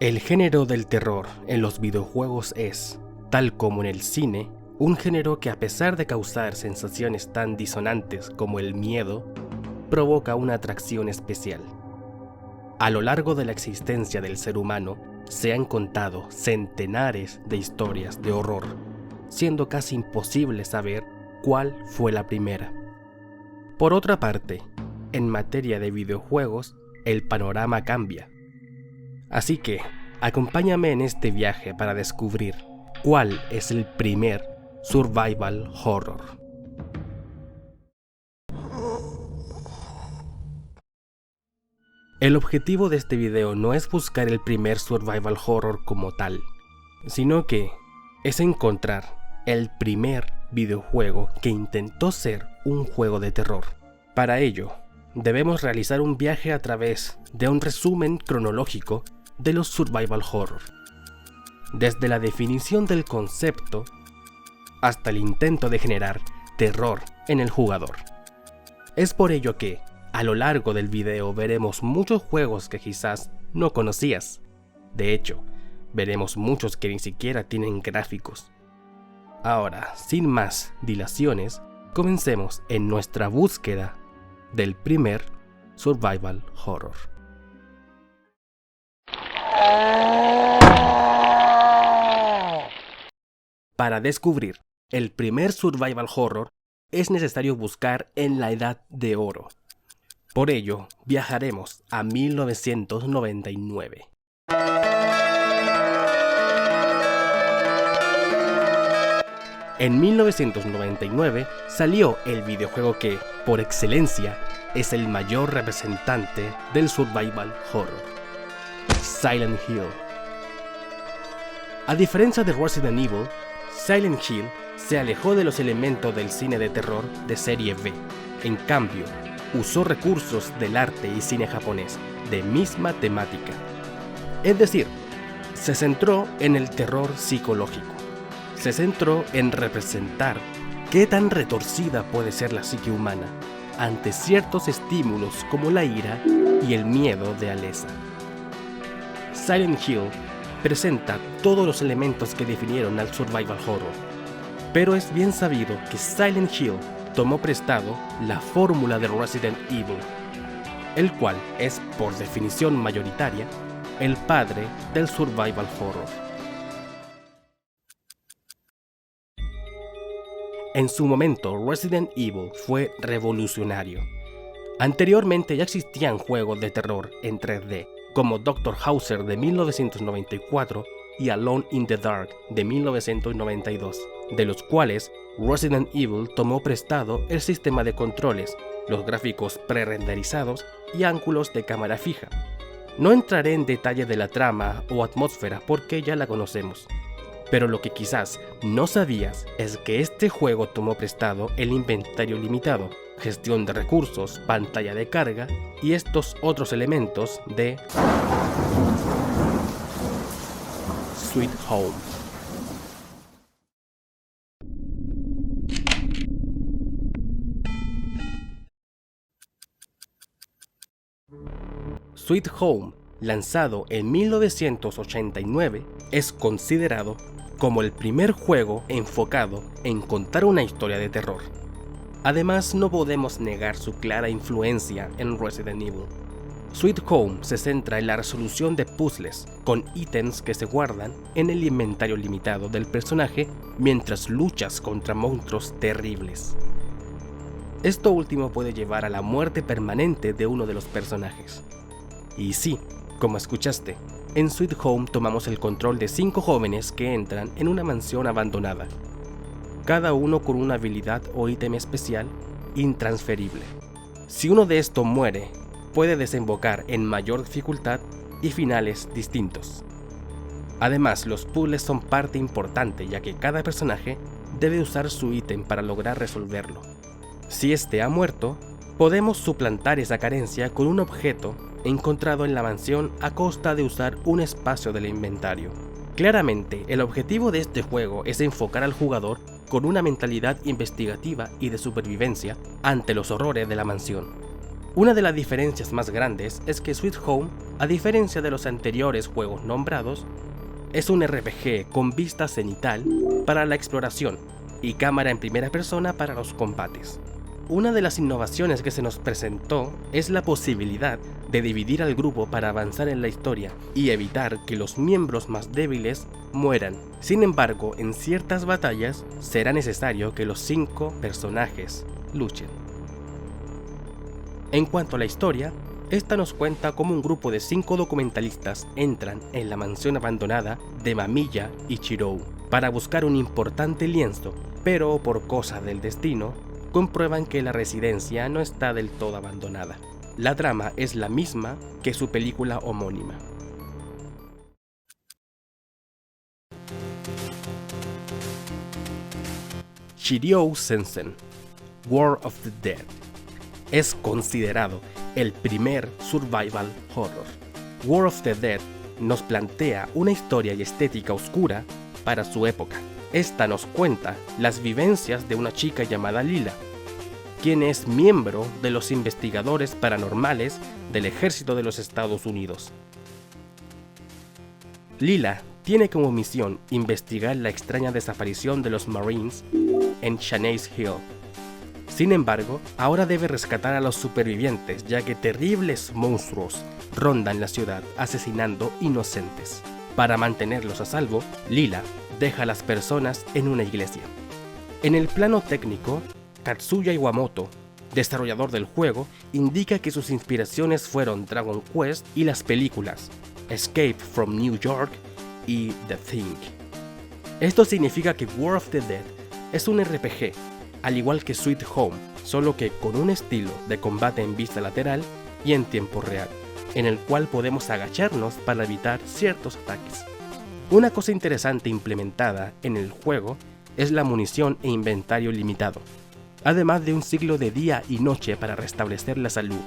El género del terror en los videojuegos es, tal como en el cine, un género que a pesar de causar sensaciones tan disonantes como el miedo, provoca una atracción especial. A lo largo de la existencia del ser humano, se han contado centenares de historias de horror, siendo casi imposible saber cuál fue la primera. Por otra parte, en materia de videojuegos, el panorama cambia. Así que, acompáñame en este viaje para descubrir cuál es el primer survival horror. El objetivo de este video no es buscar el primer survival horror como tal, sino que es encontrar el primer videojuego que intentó ser un juego de terror. Para ello, debemos realizar un viaje a través de un resumen cronológico de los survival horror, desde la definición del concepto hasta el intento de generar terror en el jugador. Es por ello que, a lo largo del video veremos muchos juegos que quizás no conocías. De hecho, veremos muchos que ni siquiera tienen gráficos. Ahora, sin más dilaciones, comencemos en nuestra búsqueda del primer survival horror. Para descubrir el primer survival horror es necesario buscar en la Edad de Oro. Por ello, viajaremos a 1999. En 1999 salió el videojuego que, por excelencia, es el mayor representante del survival horror: Silent Hill. A diferencia de Resident Evil, Silent Hill se alejó de los elementos del cine de terror de serie B. En cambio, usó recursos del arte y cine japonés de misma temática. Es decir, se centró en el terror psicológico. Se centró en representar qué tan retorcida puede ser la psique humana ante ciertos estímulos como la ira y el miedo de Alessa. Silent Hill presenta todos los elementos que definieron al survival horror, pero es bien sabido que Silent Hill tomó prestado la fórmula de Resident Evil, el cual es, por definición mayoritaria, el padre del survival horror. En su momento, Resident Evil fue revolucionario. Anteriormente ya existían juegos de terror en 3D, como Dr. Hauser de 1994 y Alone in the Dark de 1992, de los cuales Resident Evil tomó prestado el sistema de controles, los gráficos pre-renderizados y ángulos de cámara fija. No entraré en detalle de la trama o atmósfera porque ya la conocemos, pero lo que quizás no sabías es que este juego tomó prestado el inventario limitado, gestión de recursos, pantalla de carga y estos otros elementos de Sweet Home. Sweet Home, lanzado en 1989, es considerado como el primer juego enfocado en contar una historia de terror. Además, no podemos negar su clara influencia en Resident Evil. Sweet Home se centra en la resolución de puzzles, con ítems que se guardan en el inventario limitado del personaje mientras luchas contra monstruos terribles. Esto último puede llevar a la muerte permanente de uno de los personajes. Y sí, como escuchaste, en Sweet Home tomamos el control de 5 jóvenes que entran en una mansión abandonada, cada uno con una habilidad o ítem especial intransferible. Si uno de estos muere, puede desembocar en mayor dificultad y finales distintos. Además, los puzzles son parte importante, ya que cada personaje debe usar su ítem para lograr resolverlo. Si este ha muerto, podemos suplantar esa carencia con un objeto encontrado en la mansión a costa de usar un espacio del inventario. Claramente, el objetivo de este juego es enfocar al jugador con una mentalidad investigativa y de supervivencia ante los horrores de la mansión. Una de las diferencias más grandes es que Sweet Home, a diferencia de los anteriores juegos nombrados, es un RPG con vista cenital para la exploración y cámara en primera persona para los combates. Una de las innovaciones que se nos presentó es la posibilidad de dividir al grupo para avanzar en la historia y evitar que los miembros más débiles mueran. Sin embargo, en ciertas batallas será necesario que los 5 personajes luchen. En cuanto a la historia, esta nos cuenta cómo un grupo de 5 documentalistas entran en la mansión abandonada de Mamiya Ichirou para buscar un importante lienzo, pero por cosas del destino, comprueban que la residencia no está del todo abandonada. La trama es la misma que su película homónima. Shiryu Sensen, War of the Dead, es considerado el primer survival horror. War of the Dead nos plantea una historia y estética oscura para su época. Esta nos cuenta las vivencias de una chica llamada Lila, quien es miembro de los investigadores paranormales del ejército de los Estados Unidos. Lila tiene como misión investigar la extraña desaparición de los Marines en Shanace Hill. Sin embargo, ahora debe rescatar a los supervivientes, ya que terribles monstruos rondan la ciudad asesinando inocentes. Para mantenerlos a salvo, Lila deja a las personas en una iglesia. En el plano técnico, Katsuya Iwamoto, desarrollador del juego, indica que sus inspiraciones fueron Dragon Quest y las películas Escape from New York y The Thing. Esto significa que War of the Dead es un RPG, al igual que Sweet Home, solo que con un estilo de combate en vista lateral y en tiempo real, en el cual podemos agacharnos para evitar ciertos ataques. Una cosa interesante implementada en el juego es la munición e inventario limitado, además de un ciclo de día y noche para restablecer la salud.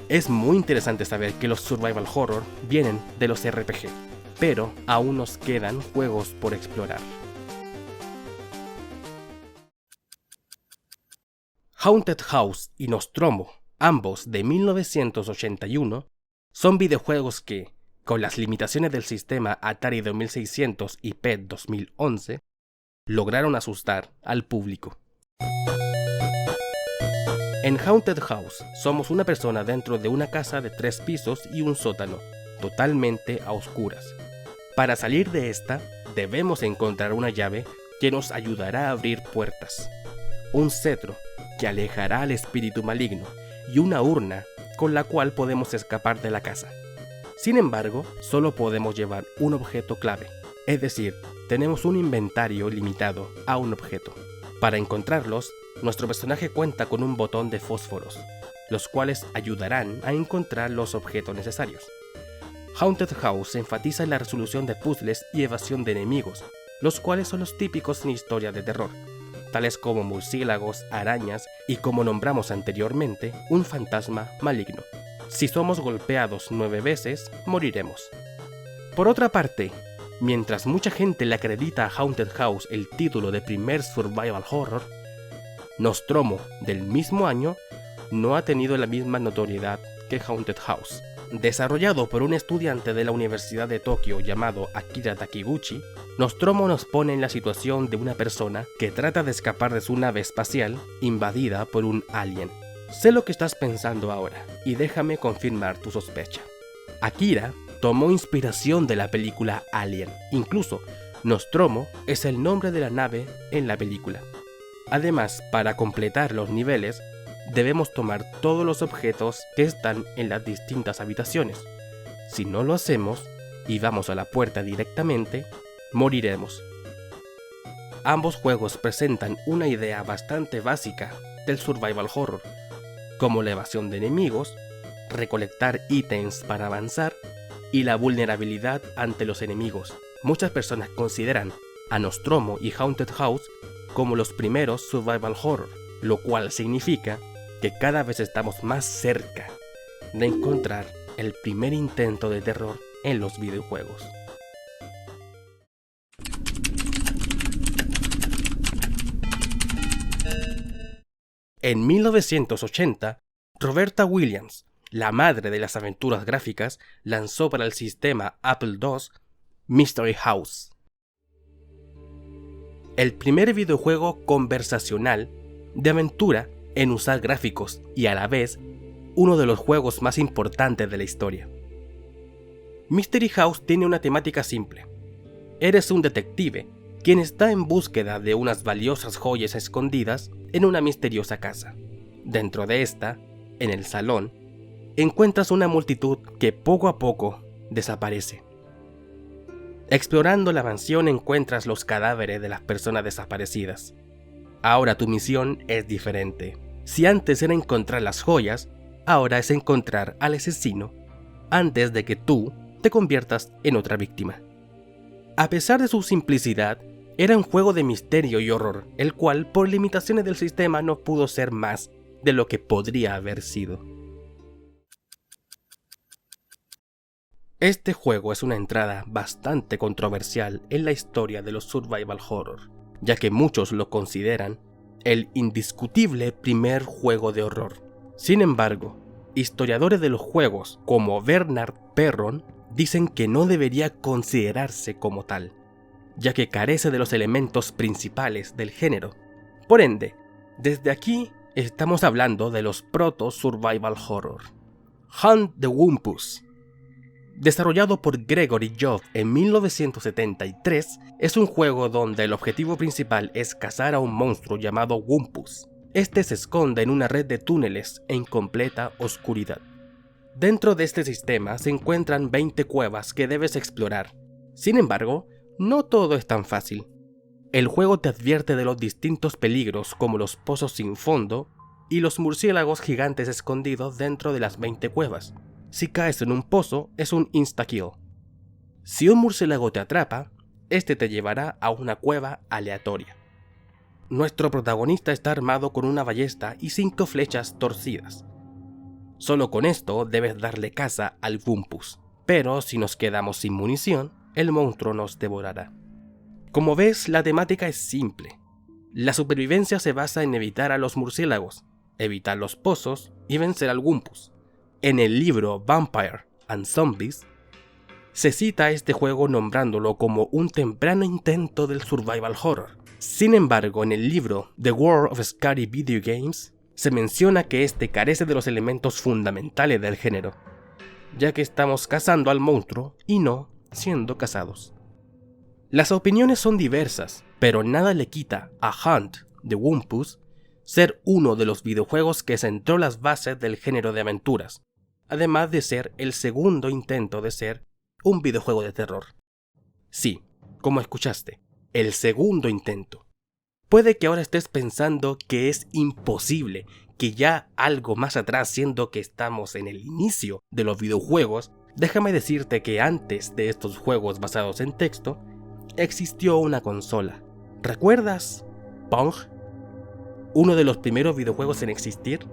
Es muy interesante saber que los survival horror vienen de los RPG, pero aún nos quedan juegos por explorar. Haunted House y Nostromo, ambos de 1981, son videojuegos que, con las limitaciones del sistema Atari 2600 y PET 2011, lograron asustar al público. En Haunted House, somos una persona dentro de una casa de 3 pisos y un sótano, totalmente a oscuras. Para salir de esta, debemos encontrar una llave que nos ayudará a abrir puertas, un cetro que alejará al espíritu maligno y una urna con la cual podemos escapar de la casa. Sin embargo, solo podemos llevar un objeto clave, es decir, tenemos un inventario limitado a un objeto. Para encontrarlos, nuestro personaje cuenta con un botón de fósforos, los cuales ayudarán a encontrar los objetos necesarios. Haunted House enfatiza en la resolución de puzzles y evasión de enemigos, los cuales son los típicos en historias de terror, tales como murciélagos, arañas y, como nombramos anteriormente, un fantasma maligno. Si somos golpeados 9 veces, moriremos. Por otra parte, mientras mucha gente le acredita a Haunted House el título de primer survival horror, Nostromo, del mismo año, no ha tenido la misma notoriedad que Haunted House. Desarrollado por un estudiante de la Universidad de Tokio llamado Akira Takiguchi, Nostromo nos pone en la situación de una persona que trata de escapar de su nave espacial invadida por un alien. Sé lo que estás pensando ahora, y déjame confirmar tu sospecha. Akira tomó inspiración de la película Alien. Incluso, Nostromo es el nombre de la nave en la película. Además, para completar los niveles, debemos tomar todos los objetos que están en las distintas habitaciones. Si no lo hacemos y vamos a la puerta directamente, moriremos. Ambos juegos presentan una idea bastante básica del survival horror, como la evasión de enemigos, recolectar ítems para avanzar y la vulnerabilidad ante los enemigos. Muchas personas consideran a Nostromo y Haunted House como los primeros survival horror, lo cual significa que cada vez estamos más cerca de encontrar el primer intento de terror en los videojuegos. En 1980, Roberta Williams, la madre de las aventuras gráficas, lanzó para el sistema Apple II Mystery House, el primer videojuego conversacional de aventura en usar gráficos y a la vez uno de los juegos más importantes de la historia. Mystery House tiene una temática simple. Eres un detective quien está en búsqueda de unas valiosas joyas escondidas en una misteriosa casa. Dentro de esta, en el salón, encuentras una multitud que poco a poco desaparece. Explorando la mansión encuentras los cadáveres de las personas desaparecidas. Ahora tu misión es diferente. Si antes era encontrar las joyas, ahora es encontrar al asesino antes de que tú te conviertas en otra víctima. A pesar de su simplicidad, era un juego de misterio y horror, el cual por limitaciones del sistema no pudo ser más de lo que podría haber sido. Este juego es una entrada bastante controversial en la historia de los survival horror, ya que muchos lo consideran el indiscutible primer juego de horror. Sin embargo, historiadores de los juegos como Bernard Perron dicen que no debería considerarse como tal, ya que carece de los elementos principales del género. Por ende, desde aquí estamos hablando de los proto-survival horror. Hunt the Wumpus, desarrollado por Gregory Job en 1973, es un juego donde el objetivo principal es cazar a un monstruo llamado Wumpus. Este se esconde en una red de túneles en completa oscuridad. Dentro de este sistema se encuentran 20 cuevas que debes explorar. Sin embargo, no todo es tan fácil. El juego te advierte de los distintos peligros como los pozos sin fondo y los murciélagos gigantes escondidos dentro de las 20 cuevas. Si caes en un pozo, es un insta-kill. Si un murciélago te atrapa, este te llevará a una cueva aleatoria. Nuestro protagonista está armado con una ballesta y 5 flechas torcidas. Solo con esto debes darle caza al Wumpus, pero si nos quedamos sin munición, el monstruo nos devorará. Como ves, la temática es simple. La supervivencia se basa en evitar a los murciélagos, evitar los pozos y vencer al Wumpus. En el libro Vampire and Zombies, se cita a este juego nombrándolo como un temprano intento del survival horror. Sin embargo, en el libro The World of Scary Video Games, se menciona que este carece de los elementos fundamentales del género, ya que estamos cazando al monstruo y no siendo cazados. Las opiniones son diversas, pero nada le quita a Hunt the Wumpus ser uno de los videojuegos que sentó las bases del género de aventuras, además de ser el segundo intento de ser un videojuego de terror. Sí, como escuchaste, el segundo intento. Puede que ahora estés pensando que es imposible, que ya algo más atrás, siendo que estamos en el inicio de los videojuegos. Déjame decirte que antes de estos juegos basados en texto, existió una consola. ¿Recuerdas Pong? ¿Uno de los primeros videojuegos en existir?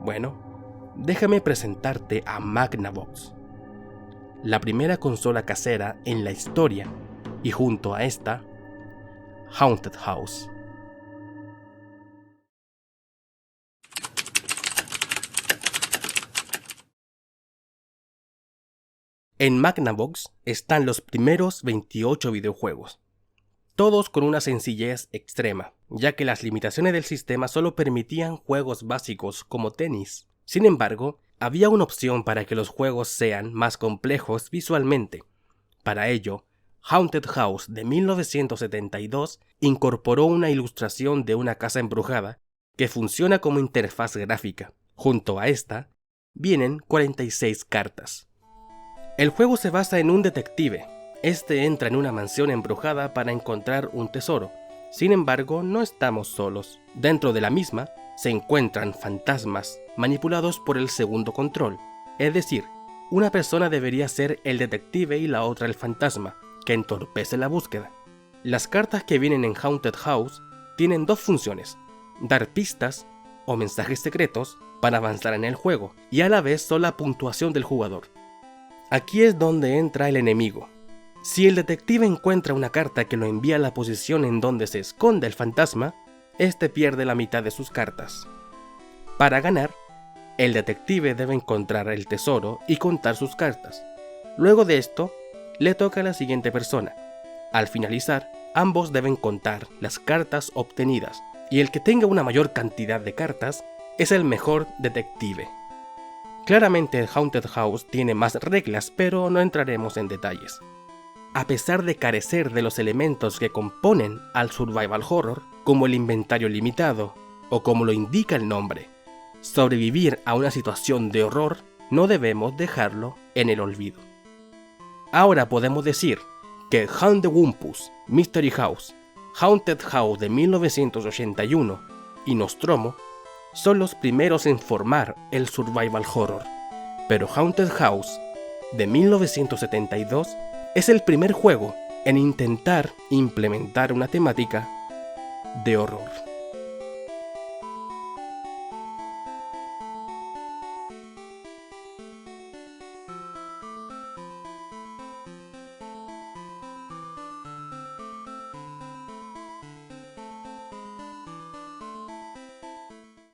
Bueno, déjame presentarte a Magnavox, la primera consola casera en la historia, y junto a esta, Haunted House. En Magnavox están los primeros 28 videojuegos, todos con una sencillez extrema, ya que las limitaciones del sistema solo permitían juegos básicos como tenis. Sin embargo, había una opción para que los juegos sean más complejos visualmente. Para ello, Haunted House de 1972 incorporó una ilustración de una casa embrujada que funciona como interfaz gráfica. Junto a esta, vienen 46 cartas. El juego se basa en un detective. Este entra en una mansión embrujada para encontrar un tesoro. Sin embargo, no estamos solos. Dentro de la misma se encuentran fantasmas manipulados por el segundo control. Es decir, una persona debería ser el detective y la otra el fantasma, que entorpece la búsqueda. Las cartas que vienen en Haunted House tienen dos funciones: dar pistas o mensajes secretos para avanzar en el juego, y a la vez son la puntuación del jugador. Aquí es donde entra el enemigo. Si el detective encuentra una carta que lo envía a la posición en donde se esconde el fantasma, este pierde la mitad de sus cartas. Para ganar, El detective debe encontrar el tesoro y contar sus cartas. Luego de esto, le toca a la siguiente persona. Al finalizar, ambos deben contar las cartas obtenidas, y el que tenga una mayor cantidad de cartas es el mejor detective. Claramente el Haunted House tiene más reglas, pero no entraremos en detalles. A pesar de carecer de los elementos que componen al survival horror, como el inventario limitado, o como lo indica el nombre, sobrevivir a una situación de horror no debemos dejarlo en el olvido. Ahora podemos decir que Hound the Wumpus, Mystery House, Haunted House de 1981 y Nostromo son los primeros en formar el survival horror, pero Haunted House de 1972 es el primer juego en intentar implementar una temática de horror.